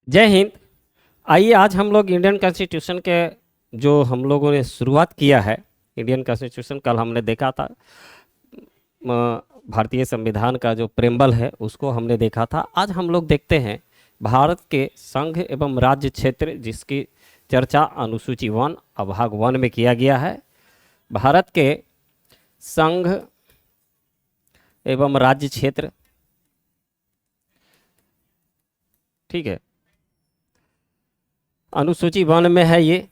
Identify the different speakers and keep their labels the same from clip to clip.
Speaker 1: जय हिंद। आइए आज हम लोग इंडियन कॉन्स्टिट्यूशन के जो हम लोगों ने शुरुआत किया है। इंडियन कॉन्स्टिट्यूशन कल हमने देखा था। भारतीय संविधान का जो प्रेम्बल है उसको हमने देखा था। आज हम लोग देखते हैं भारत के संघ एवं राज्य क्षेत्र, जिसकी चर्चा अनुसूची 1 भाग 1 में किया गया है। भारत के संघ एवं राज्य क्षेत्र, ठीक है, अनुसूची 1 में है ये,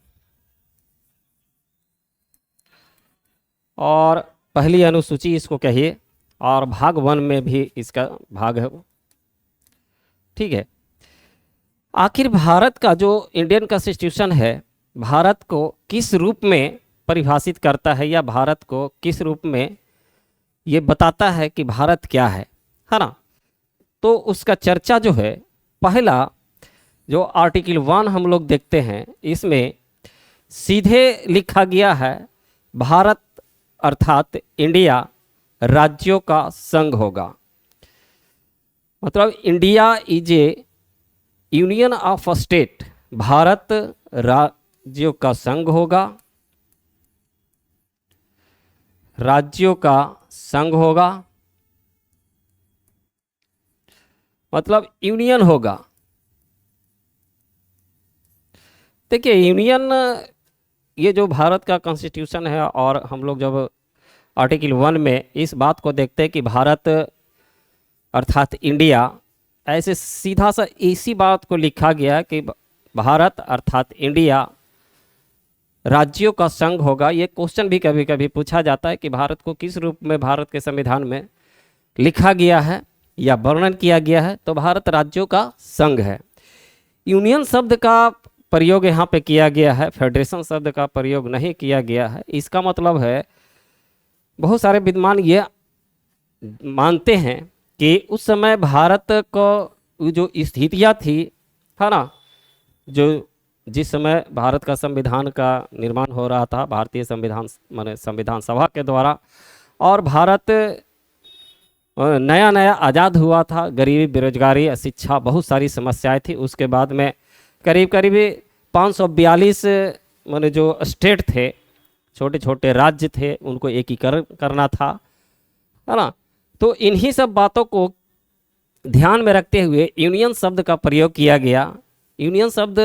Speaker 1: और पहली अनुसूची इसको कहिए, और भाग 1 में भी इसका भाग है वो, ठीक है। आखिर भारत का जो इंडियन कॉन्स्टिट्यूशन है भारत को किस रूप में परिभाषित करता है, या भारत को किस रूप में ये बताता है कि भारत क्या है ना। तो उसका चर्चा जो है, पहला जो आर्टिकल 1 हम लोग देखते हैं, इसमें सीधे लिखा गया है भारत अर्थात इंडिया राज्यों का संघ होगा। मतलब India is A union of state, Bharat राज्यों का संघ होगा, राज्यों का संघ होगा, मतलब यूनियन होगा। देखिए यूनियन, ये जो भारत का कॉन्स्टिट्यूशन है, और हम लोग जब आर्टिकल 1 में इस बात को देखते हैं कि भारत अर्थात इंडिया, ऐसे सीधा सा इसी बात को लिखा गया कि भारत अर्थात इंडिया राज्यों का संघ होगा। ये क्वेश्चन भी कभी कभी पूछा जाता है कि भारत को किस रूप में भारत के संविधान में लिखा गया है या वर्णन किया गया है, तो भारत राज्यों का संघ है। यूनियन शब्द का प्रयोग यहाँ पे किया गया है, फेडरेशन शब्द का प्रयोग नहीं किया गया है। इसका मतलब है, बहुत सारे विद्वान ये मानते हैं कि उस समय भारत को जो स्थितियाँ थी, है ना, जो जिस समय भारत का संविधान का निर्माण हो रहा था भारतीय संविधान माने संविधान सभा के द्वारा, और भारत नया नया आज़ाद हुआ था, गरीबी, बेरोजगारी, शिक्षा, बहुत सारी समस्याएं थी। उसके बाद में करीब करीब 542 माने जो स्टेट थे, छोटे छोटे राज्य थे, उनको एकीकरण करना था, है ना। तो इन्हीं सब बातों को ध्यान में रखते हुए यूनियन शब्द का प्रयोग किया गया। यूनियन शब्द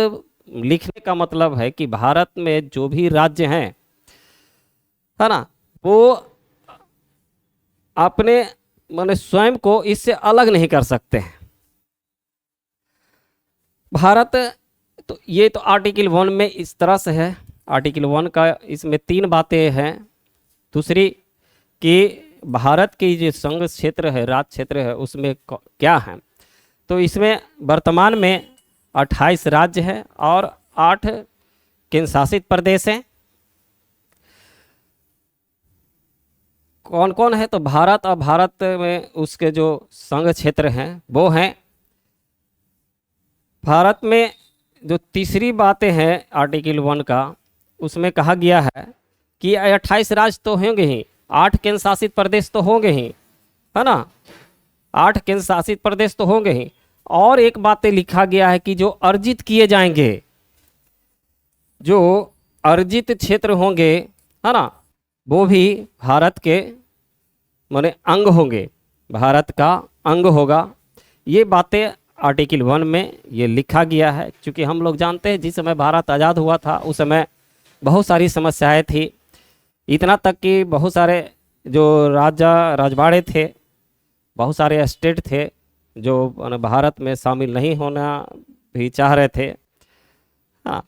Speaker 1: लिखने का मतलब है कि भारत में जो भी राज्य हैं, है ना, वो अपने माने स्वयं को इससे अलग नहीं कर सकते हैं। भारत, तो ये तो आर्टिकल 1 में इस तरह से है। आर्टिकल 1 का इसमें 3 बातें हैं। दूसरी कि भारत की जो संघ क्षेत्र है, राज्य क्षेत्र है, उसमें क्या है, तो इसमें वर्तमान में 28 राज्य हैं और 8 केंद्र शासित प्रदेश हैं। कौन कौन है, तो भारत, और भारत में उसके जो संघ क्षेत्र हैं वो हैं। भारत में जो तीसरी बातें हैं आर्टिकल 1 का, उसमें कहा गया है कि 28 राज्य तो होंगे ही, 8 केंद्र शासित प्रदेश तो होंगे ही, है ना, 8 केंद्र शासित प्रदेश तो होंगे ही। और एक बातें लिखा गया है कि जो अर्जित किए जाएंगे, जो अर्जित क्षेत्र होंगे, है ना, वो भी भारत के माने अंग होंगे, भारत का अंग होगा। ये बातें आर्टिकल 1 में ये लिखा गया है। क्योंकि हम लोग जानते हैं जिस समय भारत आज़ाद हुआ था उस समय बहुत सारी समस्याएं थी, इतना तक कि बहुत सारे जो राजा राजवाड़े थे, बहुत सारे स्टेट थे जो भारत में शामिल नहीं होना भी चाह रहे थे। हाँ,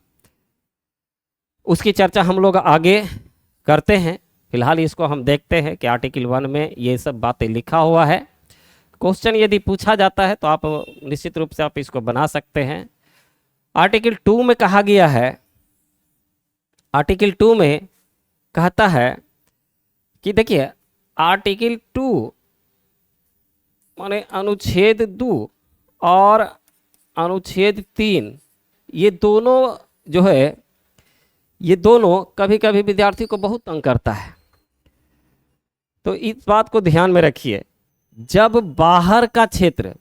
Speaker 1: उसकी चर्चा हम लोग आगे करते हैं। फिलहाल इसको हम देखते हैं कि आर्टिकल 1 में ये सब बातें लिखा हुआ है। क्वेश्चन यदि पूछा जाता है तो आप निश्चित रूप से आप इसको बना सकते हैं। आर्टिकल 2 में कहा गया है, आर्टिकल 2 में कहता है कि देखिए आर्टिकल 2 माने अनुच्छेद 2 और अनुच्छेद 3, ये दोनों जो है, ये दोनों कभी कभी विद्यार्थी को बहुत तंग करता है। तो इस बात को ध्यान में रखिए, जब बाहर का क्षेत्र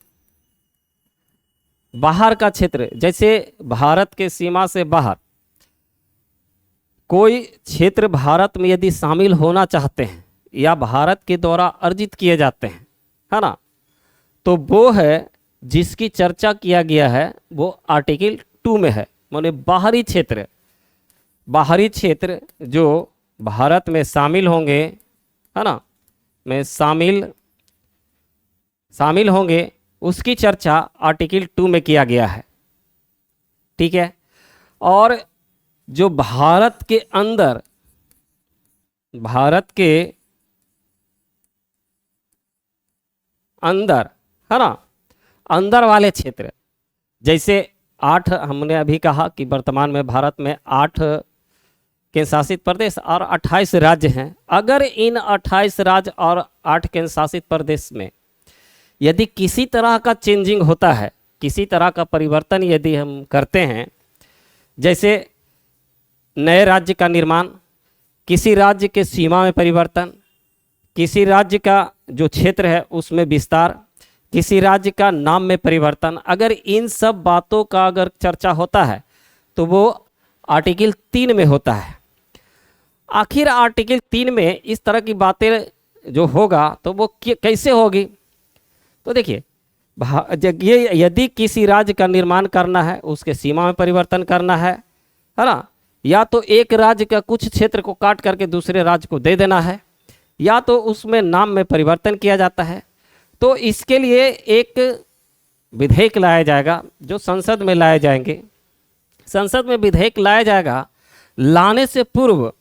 Speaker 1: बाहर का क्षेत्र, जैसे भारत के सीमा से बाहर कोई क्षेत्र भारत में यदि शामिल होना चाहते हैं या भारत के द्वारा अर्जित किए जाते हैं, है ना, तो वो है जिसकी चर्चा किया गया है, वो आर्टिकल 2 में है। माने बाहरी क्षेत्र, बाहरी क्षेत्र जो भारत में शामिल होंगे, है ना, में शामिल होंगे, उसकी चर्चा आर्टिकल 2 में किया गया है। ठीक है। और जो भारत के अंदर, भारत के अंदर, है ना, अंदर वाले क्षेत्र, जैसे 8, हमने अभी कहा कि वर्तमान में भारत में 8 केंद्र शासित प्रदेश और 28 राज्य हैं। अगर इन 28 राज्य और 8 केंद्र शासित प्रदेश में यदि किसी तरह का चेंजिंग होता है, किसी तरह का परिवर्तन यदि हम करते हैं, जैसे नए राज्य का निर्माण, किसी राज्य के सीमा में परिवर्तन, किसी राज्य का जो क्षेत्र है उसमें विस्तार, किसी राज्य का नाम में परिवर्तन, अगर इन सब बातों का अगर चर्चा होता है तो वो आर्टिकल 3 में होता है। आखिर आर्टिकल 3 में इस तरह की बातें जो होगा तो वो कैसे होगी? तो देखिए, ये यदि किसी राज्य का निर्माण करना है, उसके सीमा में परिवर्तन करना है ना, या तो एक राज्य का कुछ क्षेत्र को काट करके दूसरे राज्य को दे देना है, या तो उसमें नाम में परिवर्तन किया जाता है, तो इसके लिए एक विधेयक लाया जाएगा जो संसद में लाए जाएंगे। संसद में विधेयक लाया जाएगा। लाने से पूर्व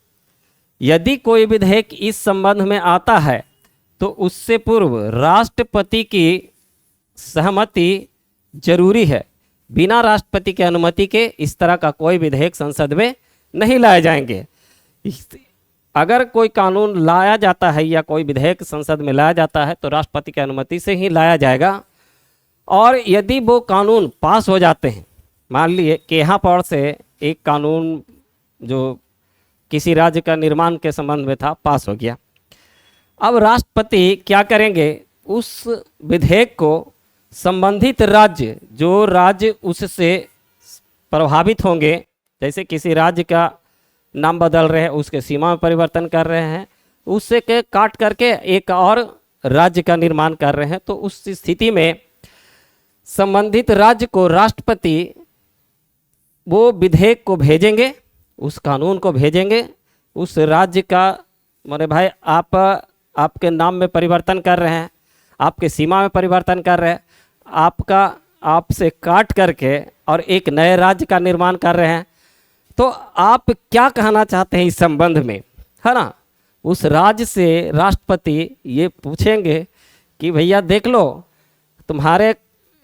Speaker 1: यदि कोई विधेयक इस संबंध में आता है तो उससे पूर्व राष्ट्रपति की सहमति जरूरी है। बिना राष्ट्रपति की अनुमति के इस तरह का कोई विधेयक संसद में नहीं लाए जाएंगे। अगर कोई कानून लाया जाता है या कोई विधेयक संसद में लाया जाता है तो राष्ट्रपति की अनुमति से ही लाया जाएगा। और यदि वो कानून पास हो जाते हैं, मान लिए कि यहाँ पर से एक कानून जो किसी राज्य का निर्माण के संबंध में था पास हो गया, अब राष्ट्रपति क्या करेंगे, उस विधेयक को संबंधित राज्य, जो राज्य उससे प्रभावित होंगे, जैसे किसी राज्य का नाम बदल रहे हैं, उसके सीमा में परिवर्तन कर रहे हैं, उससे के काट करके एक और राज्य का निर्माण कर रहे हैं, तो उस स्थिति में संबंधित राज्य को राष्ट्रपति वो विधेयक को भेजेंगे, उस कानून को भेजेंगे उस राज्य का, माने भाई आप आपके नाम में परिवर्तन कर रहे हैं, आपके सीमा में परिवर्तन कर रहे हैं, आपका आपसे काट करके और एक नए राज्य का निर्माण कर रहे हैं, तो आप क्या कहना चाहते हैं इस संबंध में, है ना। उस राज्य से राष्ट्रपति ये पूछेंगे कि भैया देख लो, तुम्हारे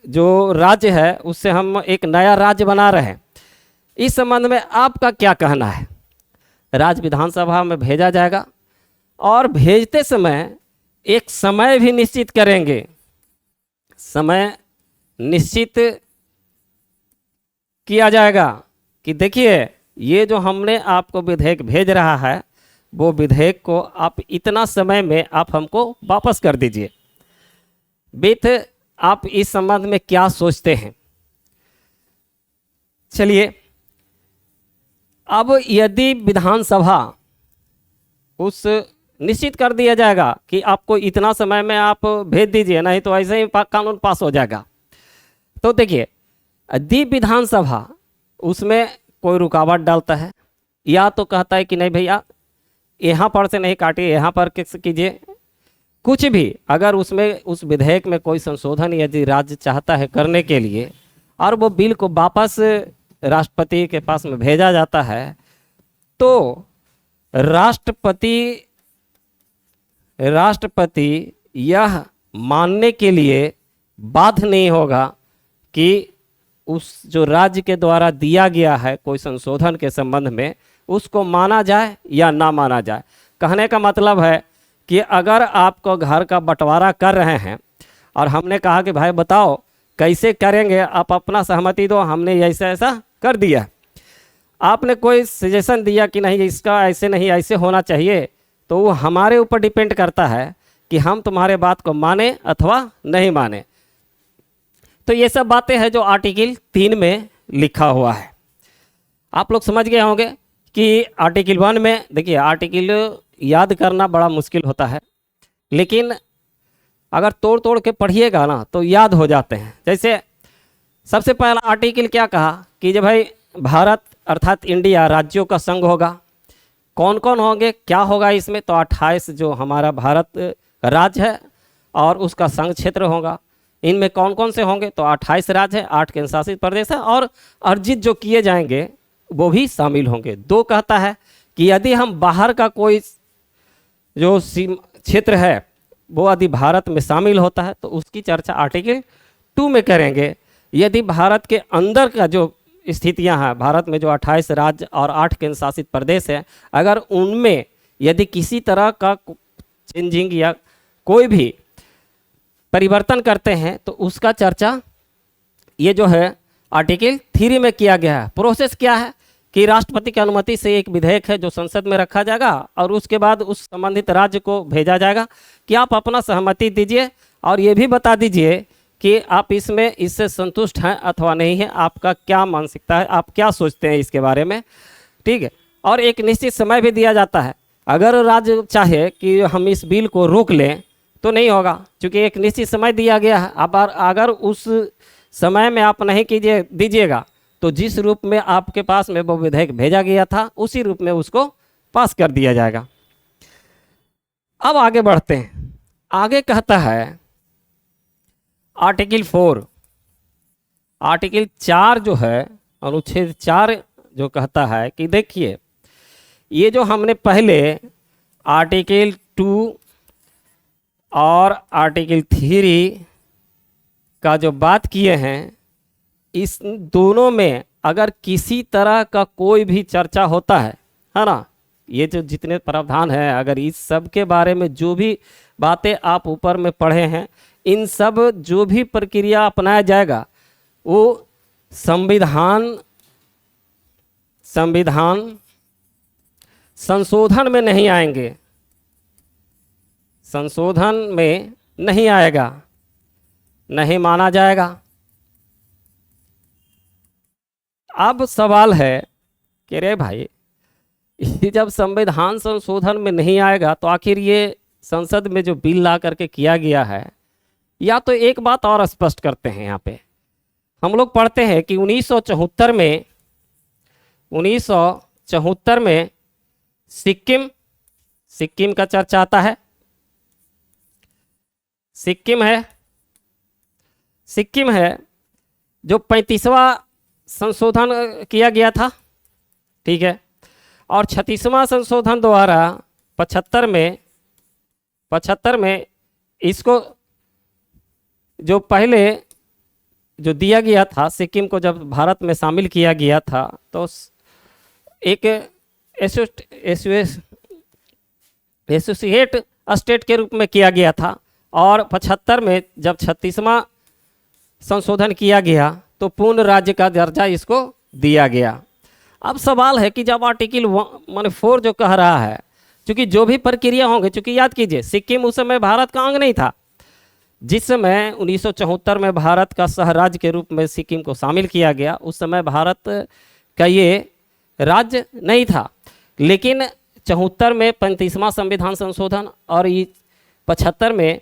Speaker 1: जो राज्य है उससे हम एक नया राज्य बना रहे हैं, इस संबंध में आपका क्या कहना है। राज्य विधानसभा में भेजा जाएगा और भेजते समय एक समय भी निश्चित करेंगे। समय निश्चित किया जाएगा कि देखिए ये जो हमने आपको विधेयक भेज रहा है, वो विधेयक को आप इतना समय में आप हमको वापस कर दीजिए। वित्त आप इस संबंध में क्या सोचते हैं। चलिए, अब यदि विधानसभा उस निश्चित कर दिया जाएगा कि आपको इतना समय में आप भेज दीजिए, नहीं तो ऐसे ही कानून पास हो जाएगा। तो देखिए, यदि विधानसभा उसमें कोई रुकावट डालता है या तो कहता है कि नहीं भैया यहाँ पर से नहीं काटिए, यहाँ पर कीजिए, कुछ भी अगर उसमें उस विधेयक में कोई संशोधन यदि राज्य चाहता है करने के लिए और वो बिल को वापस राष्ट्रपति के पास में भेजा जाता है, तो राष्ट्रपति यह मानने के लिए बाध्य नहीं होगा कि उस जो राज्य के द्वारा दिया गया है कोई संशोधन के संबंध में, उसको माना जाए या ना माना जाए। कहने का मतलब है कि अगर आपको घर का बंटवारा कर रहे हैं और हमने कहा कि भाई बताओ कैसे करेंगे, आप अपना सहमति दो, हमने ऐसा ऐसा कर दिया, आपने कोई सजेशन दिया कि नहीं इसका ऐसे नहीं ऐसे होना चाहिए, तो वो हमारे ऊपर डिपेंड करता है कि हम तुम्हारे बात को माने अथवा नहीं माने। तो ये सब बातें हैं जो आर्टिकल 3 में लिखा हुआ है। आप लोग समझ गए होंगे कि आर्टिकल 1 में देखिए, आर्टिकल याद करना बड़ा मुश्किल होता है, लेकिन अगर तोड़ तोड़ के पढ़िएगा ना तो याद हो जाते हैं। जैसे सबसे पहला आर्टिकल क्या कहा कि जब भाई भारत अर्थात इंडिया राज्यों का संघ होगा। कौन कौन होंगे, क्या होगा इसमें, तो 28 जो हमारा भारत राज्य है और उसका संघ क्षेत्र होगा। इनमें कौन कौन से होंगे, तो 28 राज्य है, 8 केंद्र शासित प्रदेश है और अर्जित जो किए जाएंगे वो भी शामिल होंगे। 2 कहता है कि यदि हम बाहर का कोई जो क्षेत्र है वो यदि भारत में शामिल होता है तो उसकी चर्चा आर्टिकल 2 में करेंगे। यदि भारत के अंदर का जो स्थितियां हैं, भारत में जो 28 राज्य और 8 केंद्र शासित प्रदेश है, अगर उनमें यदि किसी तरह का चेंजिंग या कोई भी परिवर्तन करते हैं तो उसका चर्चा ये जो है आर्टिकल 3 में किया गया है। प्रोसेस क्या है कि राष्ट्रपति की अनुमति से एक विधेयक है जो संसद में रखा जाएगा और उसके बाद उस संबंधित राज्य को भेजा जाएगा कि आप अपना सहमति दीजिए और ये भी बता दीजिए कि आप इसमें इससे संतुष्ट हैं अथवा नहीं है, आपका क्या मानसिकता है, आप क्या सोचते हैं इसके बारे में, ठीक है। और एक निश्चित समय भी दिया जाता है। अगर राज्य चाहे कि हम इस बिल को रोक लें तो नहीं होगा, क्योंकि एक निश्चित समय दिया गया है। अब अगर उस समय में आप नहीं दीजिएगा तो जिस रूप में आपके पास में वो विधेयक भेजा गया था उसी रूप में उसको पास कर दिया जाएगा। अब आगे बढ़ते हैं। आगे कहता है आर्टिकल 4, आर्टिकल 4 जो है, अनुच्छेद 4 जो कहता है कि देखिए, ये जो हमने पहले आर्टिकल 2 और आर्टिकल 3 का जो बात किए हैं, इस दोनों में अगर किसी तरह का कोई भी चर्चा होता है ना, ये जो जितने प्रावधान हैं, अगर इस सब के बारे में जो भी बातें आप ऊपर में पढ़े हैं, इन सब जो भी प्रक्रिया अपनाया जाएगा वो संविधान संशोधन में नहीं आएंगे, संशोधन में नहीं आएगा, नहीं माना जाएगा। अब सवाल है कि रे भाई, जब संविधान संशोधन में नहीं आएगा तो आखिर ये संसद में जो बिल ला करके किया गया है, या तो एक बात और स्पष्ट करते हैं। यहाँ पे हम लोग पढ़ते हैं कि 1974 में सिक्किम का चर्चा आता है। सिक्किम है जो 35वां संशोधन किया गया था, ठीक है। और 36वां संशोधन द्वारा 75 में इसको जो पहले जो दिया गया था, सिक्किम को जब भारत में शामिल किया गया था तो एक एसोसिएट स्टेट के रूप में किया गया था। और 75 में जब 36वां संशोधन किया गया तो पूर्ण राज्य का दर्जा इसको दिया गया। अब सवाल है कि जब आर्टिकल 4 जो कह रहा है, क्योंकि जो भी प्रक्रिया होंगे, क्योंकि याद कीजिए सिक्किम उस समय भारत का अंग नहीं था। जिस समय 1974 में भारत का सह राज्य के रूप में सिक्किम को शामिल किया गया, उस समय भारत का ये राज्य नहीं था। लेकिन 74 में 35वां संविधान संशोधन और ये 75 में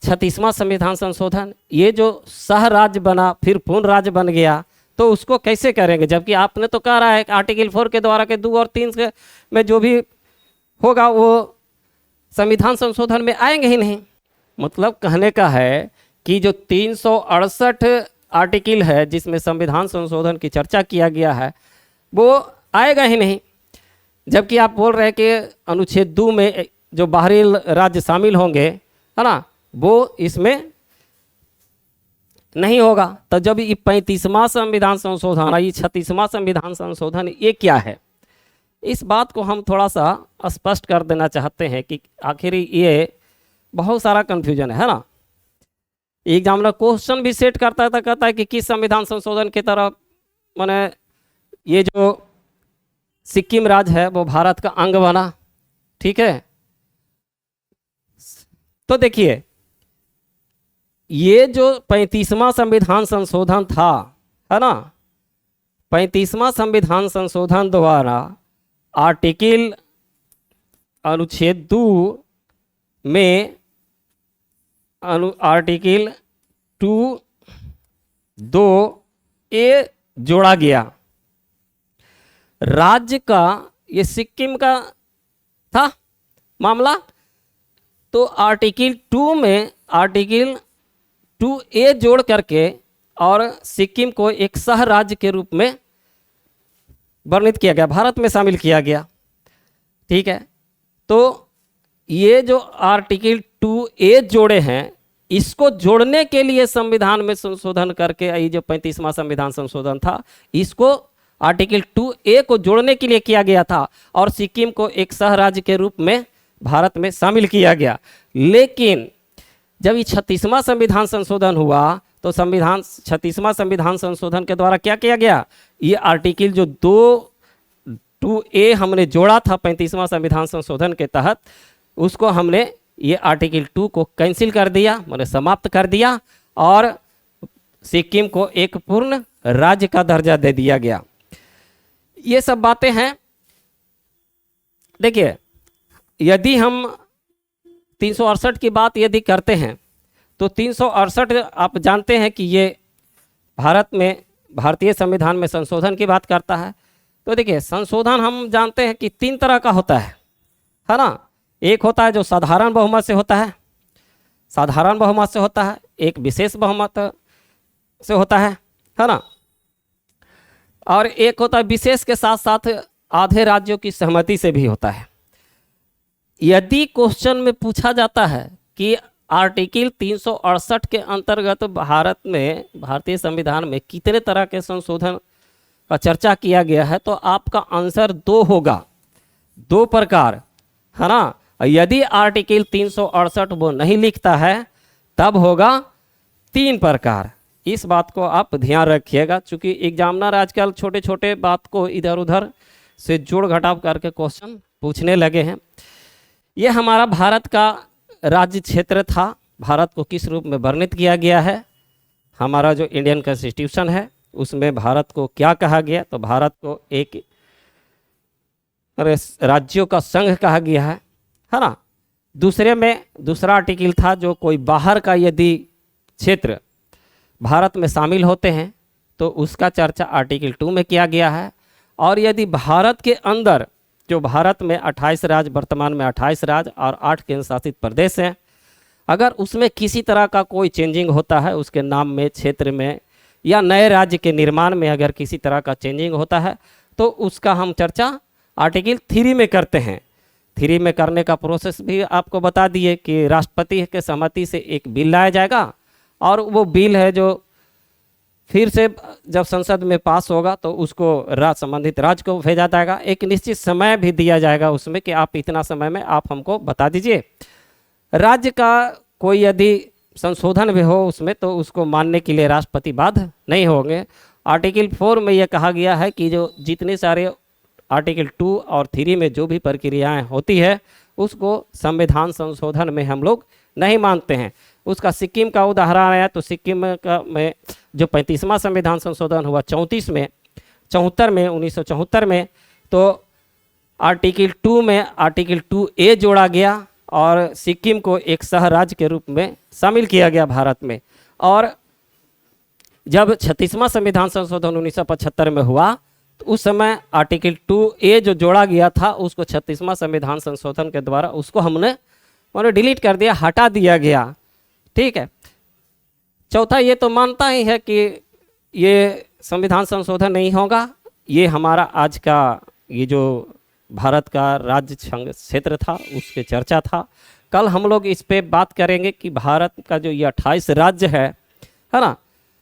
Speaker 1: 36वां संविधान संशोधन, ये जो सह राज्य बना फिर पूर्ण राज्य बन गया, तो उसको कैसे करेंगे? जबकि आपने तो कह रहा है कि आर्टिकल 4 के द्वारा के 2 और 3 में जो भी होगा वो संविधान संशोधन में आएंगे ही नहीं। मतलब कहने का है कि जो 368 आर्टिकल है जिसमें संविधान संशोधन की चर्चा किया गया है वो आएगा ही नहीं। जबकि आप बोल रहे हैं कि अनुच्छेद 2 में जो बाहरी राज्य शामिल होंगे, है ना, वो इसमें नहीं होगा। तो जब ये 35वां संविधान संशोधन, ये 36वां संविधान संशोधन, ये क्या है? इस बात को हम थोड़ा सा स्पष्ट कर देना चाहते हैं कि आखिर ये बहुत सारा कन्फ्यूजन है ना। एग्जामिनर क्वेश्चन भी सेट करता है तो कहता है कि किस संविधान संशोधन की तरह माने ये जो सिक्किम राज्य है वो भारत का अंग बना, ठीक है। तो देखिए ये जो 35वां संविधान संशोधन था, है ना, 35वां संविधान संशोधन द्वारा आर्टिकल अनुच्छेद 2 में आर्टिकल 2(2)(a) जोड़ा गया। राज्य का, ये सिक्किम का था मामला, तो आर्टिकल 2 में आर्टिकल 2(a) जोड़ करके और सिक्किम को एक सह राज्य के रूप में वर्णित किया गया, भारत में शामिल किया गया। ठीक है, तो ये जो आर्टिकल 2(a) जोड़े हैं, इसको जोड़ने के लिए संविधान में संशोधन करके, ये जो 35वां संविधान संशोधन था, इसको आर्टिकल 2(a) को जोड़ने के लिए किया गया था और सिक्किम को एक सह राज्य के रूप में भारत में शामिल किया गया। लेकिन जब ये 36वां संविधान संशोधन हुआ तो 36वां संविधान संशोधन के द्वारा क्या किया गया, ये आर्टिकल जो 2(a) हमने जोड़ा था 35वां संविधान संशोधन के तहत, उसको हमने ये आर्टिकल 2 को कैंसिल कर दिया, मैंने समाप्त कर दिया और सिक्किम को एक पूर्ण राज्य का दर्जा दे दिया गया। ये सब बातें हैं। देखिए, यदि हम 368 की बात यदि करते हैं तो 368 आप जानते हैं कि ये भारत में भारतीय संविधान में संशोधन की बात करता है। तो देखिए, संशोधन हम जानते हैं कि 3 तरह का होता है ना। एक होता है जो साधारण बहुमत से होता है, साधारण बहुमत से होता है, एक विशेष बहुमत से होता है ना, और एक होता है विशेष के साथ साथ आधे राज्यों की सहमति से भी होता है। यदि क्वेश्चन में पूछा जाता है कि आर्टिकल 368 के अंतर्गत भारत में, भारतीय संविधान में कितने तरह के संशोधन का चर्चा किया गया है, तो आपका आंसर 2 होगा, 2 प्रकार, है ना। यदि आर्टिकल 368 वो नहीं लिखता है तब होगा 3 प्रकार। इस बात को आप ध्यान रखिएगा, क्योंकि एग्जामिनर आजकल छोटे छोटे बात को इधर उधर से जोड़ घटाव करके क्वेश्चन पूछने लगे हैं। ये हमारा भारत का राज्य क्षेत्र था, भारत को किस रूप में वर्णित किया गया है, हमारा जो इंडियन कॉन्स्टिट्यूशन है उसमें भारत को क्या कहा गया, तो भारत को एक राज्यों का संघ कहा गया है ना। दूसरे में दूसरा आर्टिकल था जो कोई बाहर का यदि क्षेत्र भारत में शामिल होते हैं तो उसका चर्चा आर्टिकल 2 में किया गया है। और यदि भारत के अंदर, जो भारत में 28 राज्य, वर्तमान में 28 राज्य और 8 केंद्र शासित प्रदेश हैं, अगर उसमें किसी तरह का कोई चेंजिंग होता है, उसके नाम में, क्षेत्र में या नए राज्य के निर्माण में अगर किसी तरह का चेंजिंग होता है तो उसका हम चर्चा आर्टिकल 3 में करते हैं। 3 में करने का प्रोसेस भी आपको बता दिए कि राष्ट्रपति के सहमति से एक बिल लाया जाएगा और वो बिल है जो फिर से जब संसद में पास होगा तो उसको संबंधित राज्य को भेजा जाएगा। एक निश्चित समय भी दिया जाएगा उसमें कि आप इतना समय में आप हमको बता दीजिए। राज्य का कोई यदि संशोधन भी हो उसमें तो उसको मानने के लिए राष्ट्रपति बाध्य नहीं होंगे। आर्टिकल 4 में यह कहा गया है कि जो जितने सारे आर्टिकल 2 और 3 में जो भी प्रक्रियाएं होती है उसको संविधान संशोधन में हम लोग नहीं मानते हैं। उसका सिक्किम का उदाहरण है, तो सिक्किम का में जो 35वां संविधान संशोधन हुआ 74 में 1974 में, तो आर्टिकल 2 में आर्टिकल 2(a) जोड़ा गया और सिक्किम को एक सह राज्य के रूप में शामिल किया गया भारत में। और जब 36वां संविधान संशोधन 1975 में हुआ तो उस समय आर्टिकल 2(a) जो जोड़ा गया था उसको 36वां संविधान संशोधन के द्वारा उसको हमने डिलीट कर दिया, हटा दिया गया। ठीक है। चौथा, ये तो मानता ही है कि ये संविधान संशोधन नहीं होगा, ये हमारा आज का ये जो भारत का राज्य क्षेत्र था उसके चर्चा था। कल हम लोग इस पे बात करेंगे कि भारत का जो ये 28 राज्य है ना,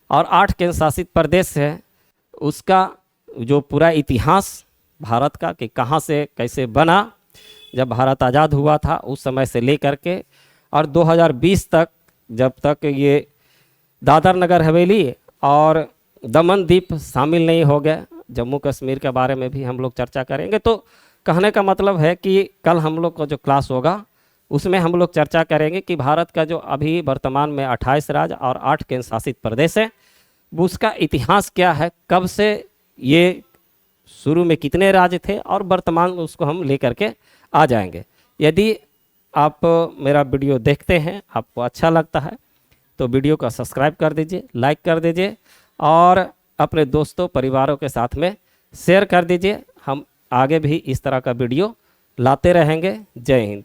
Speaker 1: और 8 केंद्र शासित प्रदेश है, उसका जो पूरा इतिहास भारत का कि कहाँ से कैसे बना, जब भारत आज़ाद हुआ था उस समय से लेकर के और 2020 तक, जब तक ये दादर नगर हवेली और दमन द्वीप शामिल नहीं हो गए, जम्मू कश्मीर के बारे में भी हम लोग चर्चा करेंगे। तो कहने का मतलब है कि कल हम लोग का जो क्लास होगा उसमें हम लोग चर्चा करेंगे कि भारत का जो अभी वर्तमान में 28 राज्य और 8 केंद्र शासित प्रदेश है, उसका इतिहास क्या है, कब से ये शुरू में कितने राज्य थे और वर्तमान में उसको हम लेकर के आ जाएंगे। यदि आप मेरा वीडियो देखते हैं, आपको अच्छा लगता है तो वीडियो को सब्सक्राइब कर दीजिए, लाइक कर दीजिए और अपने दोस्तों परिवारों के साथ में शेयर कर दीजिए। हम आगे भी इस तरह का वीडियो लाते रहेंगे। जय हिंद।